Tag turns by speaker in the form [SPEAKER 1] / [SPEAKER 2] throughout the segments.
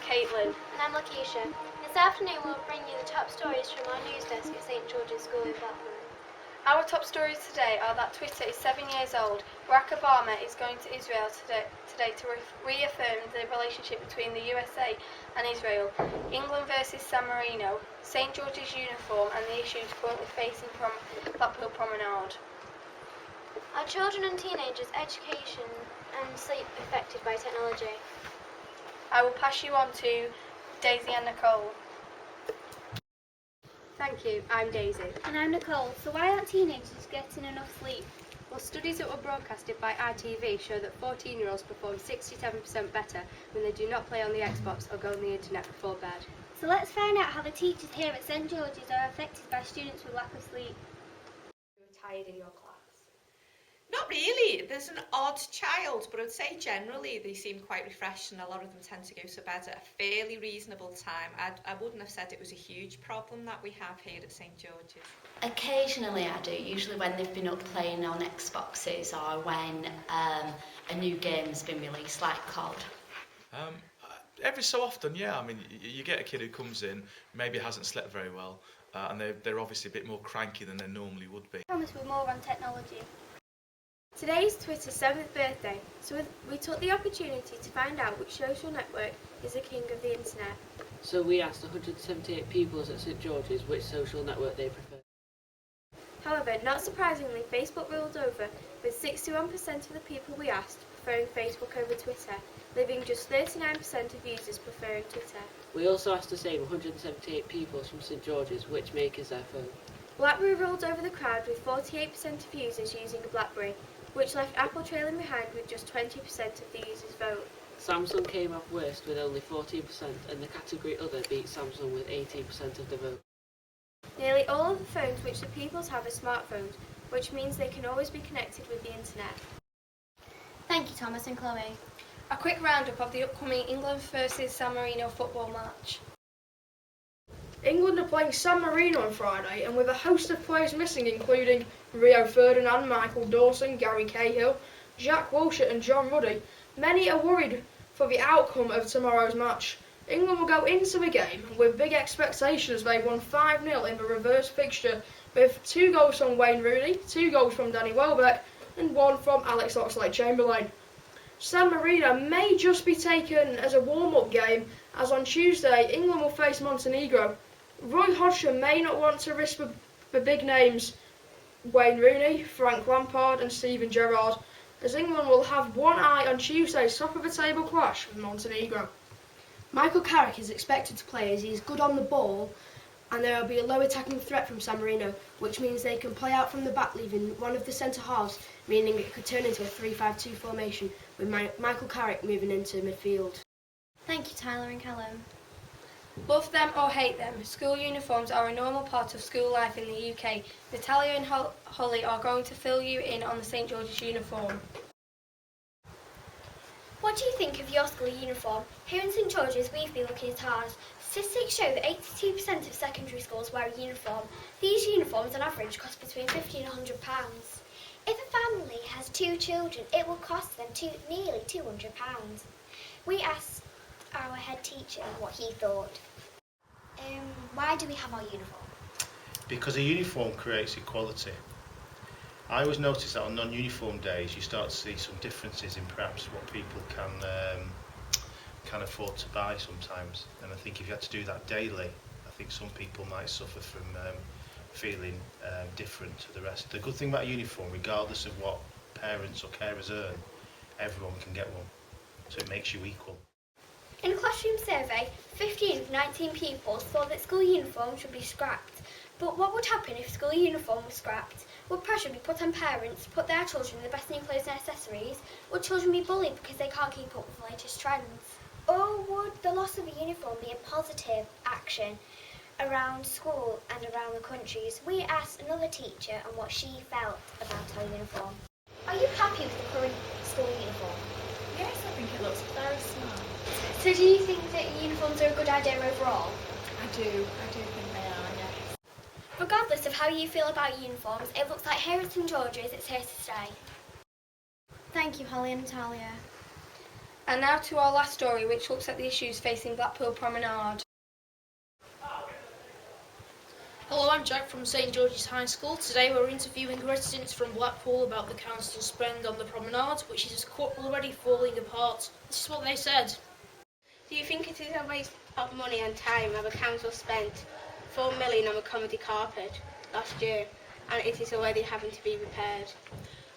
[SPEAKER 1] Caitlin.
[SPEAKER 2] And I'm Lakeisha. This afternoon we'll bring you the top stories from our news desk at St George's School in Blackpool.
[SPEAKER 1] Our top stories today are that Twitter is 7 years old, Barack Obama is going to Israel today to reaffirm the relationship between the USA and Israel, England versus San Marino, St George's uniform and the issues currently facing from Blackpool promenade.
[SPEAKER 2] Are children and teenagers' education and sleep affected by technology?
[SPEAKER 1] I will pass you on to Daisy and Nicole.
[SPEAKER 3] Thank you, I'm Daisy.
[SPEAKER 2] And I'm Nicole. So why aren't teenagers getting enough sleep?
[SPEAKER 3] Well, studies that were broadcasted by ITV show that 14-year-olds perform 67% better when they do not play on the Xbox or go on the internet before bed.
[SPEAKER 2] So let's find out how the teachers here at St George's are affected by students with lack of sleep.
[SPEAKER 3] You were tired in your class?
[SPEAKER 4] Not really. There's an odd child, but I'd say generally they seem quite refreshed and a lot of them tend to go to bed at a fairly reasonable time. I wouldn't have said it was a huge problem that we have here at St George's.
[SPEAKER 5] Occasionally I do, usually when they've been up playing on Xboxes or when a new game's been released, like COD.
[SPEAKER 6] Every so often, yeah. I mean, you get a kid who comes in, maybe hasn't slept very well, and they're obviously a bit more cranky than they normally would be.
[SPEAKER 2] Promise we're more on technology.
[SPEAKER 1] Today is Twitter's 7th birthday, so we took the opportunity to find out which social network is the king of the internet.
[SPEAKER 7] So we asked 178 pupils at St George's which social network they prefer.
[SPEAKER 1] However, not surprisingly, Facebook ruled over, with 61% of the people we asked preferring Facebook over Twitter, leaving just 39% of users preferring Twitter.
[SPEAKER 7] We also asked the same 178 pupils from St George's which make is their phone.
[SPEAKER 1] BlackBerry ruled over the crowd with 48% of users using a BlackBerry, which left Apple trailing behind with just 20% of the users' vote.
[SPEAKER 7] Samsung came off worst with only 14% and the category Other beat Samsung with 18% of the vote.
[SPEAKER 1] Nearly all of the phones which the pupils have are smartphones, which means they can always be connected with the internet.
[SPEAKER 2] Thank you, Thomas and Chloe.
[SPEAKER 1] A quick roundup of the upcoming England versus San Marino football match.
[SPEAKER 8] England are playing San Marino on Friday, and with a host of players missing including Rio Ferdinand, Michael Dawson, Gary Cahill, Jack Wilshere and John Ruddy, many are worried for the outcome of tomorrow's match. England will go into the game with big expectations. They won 5-0 in the reverse fixture with 2 goals from Wayne Rooney, 2 goals from Danny Welbeck and 1 from Alex Oxlade-Chamberlain. San Marino may just be taken as a warm-up game, as on Tuesday England will face Montenegro. Roy Hodgson may not want to risk the big names Wayne Rooney, Frank Lampard and Steven Gerrard, as England will have one eye on Tuesday's top-of-the-table clash with Montenegro.
[SPEAKER 9] Michael Carrick is expected to play as he is good on the ball, and there will be a low attacking threat from San Marino, which means they can play out from the back, leaving one of the centre halves, meaning it could turn into a 3-5-2 formation with Michael Carrick moving into midfield.
[SPEAKER 2] Thank you, Tyler and Callum.
[SPEAKER 1] Love them or hate them, school uniforms are a normal part of school life in the UK. Natalia and Holly are going to fill you in on the St George's uniform.
[SPEAKER 2] What do you think of your school uniform? Here in St George's we've been looking at ours. Statistics show that 82% of secondary schools wear a uniform. These uniforms on average cost between £50 and £100. If a family has 2 children, it will cost them nearly £200. We asked our head teacher what he thought. Why do we have our uniform?
[SPEAKER 10] Because a uniform creates equality. I always notice that on non-uniform days you start to see some differences in perhaps what people can afford to buy sometimes, and I think if you had to do that daily, I think some people might suffer from feeling different to the rest. The good thing about a uniform, regardless of what parents or carers earn, everyone can get one, so it makes you equal.
[SPEAKER 2] In a classroom survey, 15 of 19 pupils thought that school uniforms should be scrapped. But what would happen if school uniform was scrapped? Would pressure be put on parents to put their children in the best new clothes and accessories? Would children be bullied because they can't keep up with the latest trends? Or would the loss of a uniform be a positive action around school and around the countries? We asked another teacher on what she felt about our uniform. Are you happy with the current school uniform?
[SPEAKER 11] Yes, I think it looks very smart.
[SPEAKER 2] So do you think that uniforms are a good idea overall?
[SPEAKER 11] I do think they are, yes.
[SPEAKER 2] Regardless of how you feel about uniforms, it looks like here at St George's it's here to stay. Thank you, Holly and Natalia.
[SPEAKER 1] And now to our last story, which looks at the issues facing Blackpool Promenade.
[SPEAKER 12] Hello, I'm Jack from St George's High School. Today we're interviewing residents from Blackpool about the council spend on the promenade, which is already falling apart. This is what they said.
[SPEAKER 3] Do you think it is a waste of money and time when the council spent £4 million on a comedy carpet last year and it is already having to be repaired?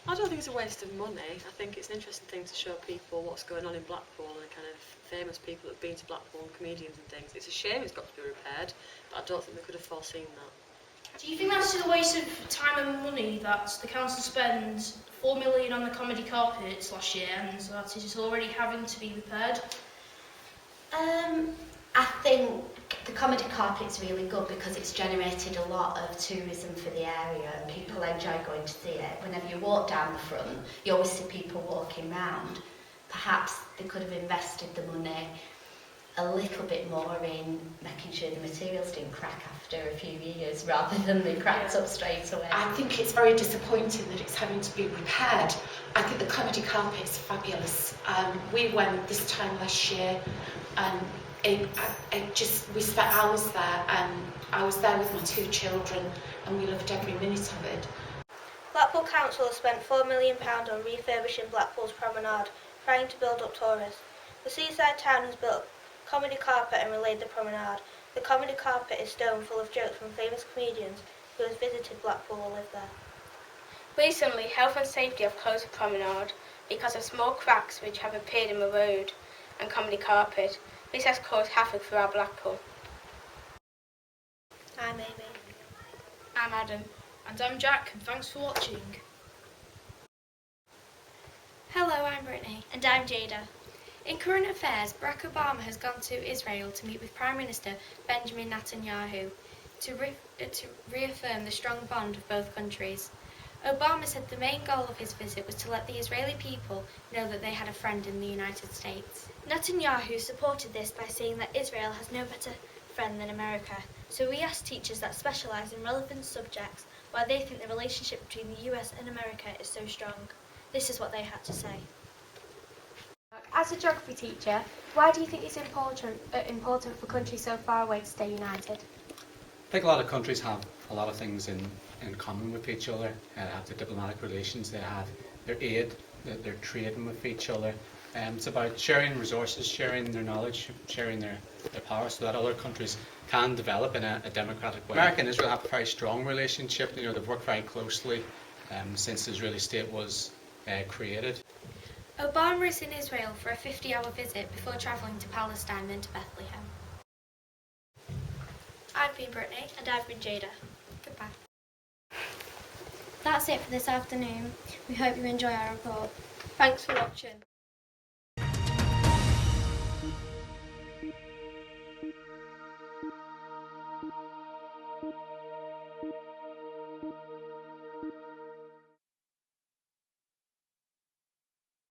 [SPEAKER 13] I don't think it's a waste of money. I think it's an interesting thing to show people what's going on in Blackpool and kind of famous people that have been to Blackpool and comedians and things. It's a shame it's got to be repaired, but I don't think they could have foreseen that.
[SPEAKER 12] Do you think that's a waste of time and money that the council spends £4 million on the comedy carpets last year and that it is already having to be repaired?
[SPEAKER 5] I think the comedy carpet's really good because it's generated a lot of tourism for the area and people enjoy going to see it. Whenever you walk down the front, you always see people walking round. Perhaps they could have invested the money a little bit more in making sure the materials didn't crack after a few years rather than they cracked up straight away.
[SPEAKER 14] I think it's very disappointing that it's having to be repaired. I think the comedy carpet is fabulous. We went this time last year and we spent hours there and I was there with my 2 children and we loved every minute of it.
[SPEAKER 1] Blackpool Council has spent £4 million on refurbishing Blackpool's promenade, trying to build up tourists. The seaside town has built a comedy carpet and relayed the promenade. The comedy carpet is stone full of jokes from famous comedians who have visited Blackpool or lived there. Recently, health and safety have closed the promenade because of small cracks which have appeared in the road and comedy carpet. This has caused havoc throughout Blackpool. I'm Amy.
[SPEAKER 12] I'm Adam. And I'm Jack, and thanks for watching.
[SPEAKER 2] Hello, I'm Brittany.
[SPEAKER 1] And I'm Jada.
[SPEAKER 2] In current affairs, Barack Obama has gone to Israel to meet with Prime Minister Benjamin Netanyahu to reaffirm the strong bond of both countries. Obama said the main goal of his visit was to let the Israeli people know that they had a friend in the United States.
[SPEAKER 1] Netanyahu supported this by saying that Israel has no better friend than America. So we asked teachers that specialise in relevant subjects why they think the relationship between the US and America is so strong. This is what they had to say.
[SPEAKER 2] As a geography teacher, why do you think it's important for countries so far away to stay united?
[SPEAKER 15] I think a lot of countries have a lot of things in common with each other. They have their diplomatic relations, they have their aid, they're trading with each other. It's about sharing resources, sharing their knowledge, sharing their power so that other countries can develop in a democratic way. America and Israel have a very strong relationship. You know, they've worked very closely since the Israeli state was created.
[SPEAKER 2] Obama is in Israel for a 50-hour visit before travelling to Palestine and to Bethlehem.
[SPEAKER 1] I've been Brittany. And I've been Jada.
[SPEAKER 2] Goodbye.
[SPEAKER 1] That's it for this afternoon. We hope you enjoy our report. Thanks for watching.